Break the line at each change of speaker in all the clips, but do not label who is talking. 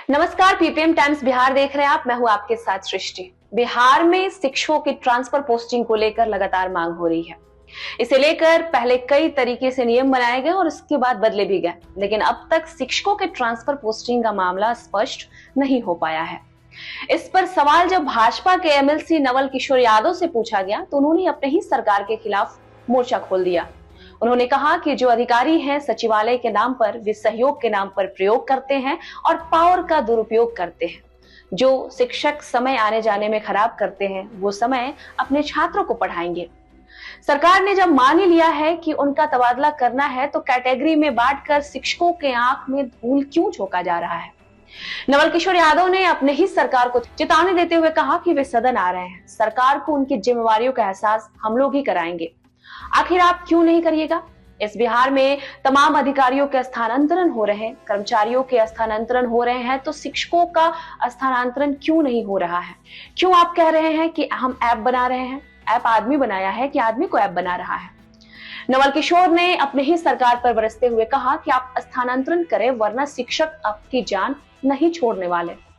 नमस्कार, ppm times Bihar देख रहे हैं आप। मैं हूं आपके साथ सृष्टि। बिहार में शिक्षकों की ट्रांसफर पोस्टिंग को लेकर लगातार मांग हो रही है। इसे लेकर पहले कई तरीके से नियम बनाए गए और उसके बाद बदले भी गए, लेकिन अब तक शिक्षकों के ट्रांसफर पोस्टिंग का मामला स्पष्ट नहीं हो पाया है। इस पर सवाल जब भाजपा के एमएलसी नवल किशोर यादव से पूछा गया तो उन्होंने अपने ही सरकार के खिलाफ मोर्चा खोल दिया। उन्होंने कहा कि जो अधिकारी हैं सचिवालय के नाम पर, वे सहयोग के नाम पर प्रयोग करते हैं और पावर का दुरुपयोग करते हैं। जो शिक्षक समय आने जाने में खराब करते हैं, वो समय अपने छात्रों को पढ़ाएंगे। सरकार ने जब मान ही लिया है कि उनका तबादला करना है, तो कैटेगरी में बांटकर शिक्षकों के आंख में धूल क्यों झोंका जा रहा है? नवल किशोर यादव ने अपने ही सरकार को चेतावनी देते हुए कहा कि वे सदन आ रहे हैं, सरकार को उनकी जिम्मेवारियों का एहसास हम लोग ही कराएंगे। आखिर आप क्यों नहीं करिएगा? इस बिहार में तमाम अधिकारियों के स्थानांतरण हो रहे हैं, कर्मचारियों के स्थानांतरण हो रहे हैं, तो शिक्षकों का स्थानांतरण क्यों नहीं हो रहा है? क्यों आप कह रहे हैं कि हम ऐप बना रहे हैं? ऐप आदमी बनाया है कि आदमी को ऐप बना रहा है? नवल किशोर ने अपने ही सरकार पर बरसते हुए कहा कि आप स्थानांतरण करें, वरना शिक्षक आपकी जान नहीं छोड़ने वाले।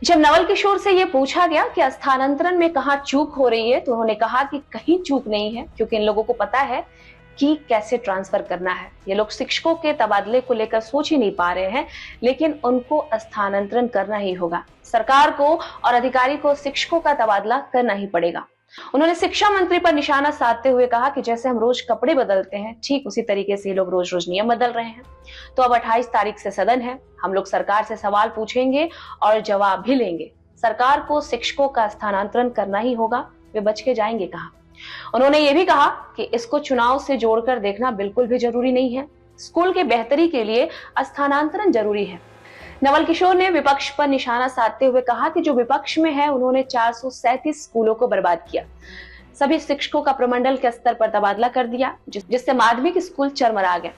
जब नवल किशोर से यह पूछा गया कि स्थानांतरण में कहां चूक हो रही है, तो उन्होंने कहा कि कहीं चूक नहीं है, क्योंकि इन लोगों को पता है कि कैसे ट्रांसफर करना है। ये लोग शिक्षकों के तबादले को लेकर सोच ही नहीं पा रहे हैं, लेकिन उनको स्थानांतरण करना ही होगा। सरकार को और अधिकारी को शिक्षकों का तबादला करना ही पड़ेगा। उन्होंने शिक्षा मंत्री पर निशाना साधते हुए कहा कि जैसे हम रोज कपड़े बदलते हैं, ठीक उसी तरीके से ये लोग रोज रोज नियम बदल रहे हैं। तो अब 28 तारीख से सदन है, हम लोग सरकार से सवाल पूछेंगे और जवाब भी लेंगे। सरकार को शिक्षकों का स्थानांतरण करना ही होगा, वे बच के जाएंगे कहाँ? उन्होंने ये भी कहा कि इसको चुनाव से जोड़कर देखना बिल्कुल भी जरूरी नहीं है। स्कूल के बेहतरी के लिए स्थानांतरण जरूरी है। नवल किशोर ने विपक्ष पर निशाना साधते हुए कहा कि जो विपक्ष में है, उन्होंने 437 स्कूलों को बर्बाद किया, सभी शिक्षकों का प्रमंडल के स्तर पर तबादला कर दिया, जिससे माध्यमिक स्कूल चरमरा गए।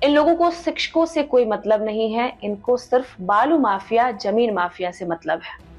इन लोगों को शिक्षकों से कोई मतलब नहीं है, इनको सिर्फ बालू माफिया, जमीन माफिया से मतलब है।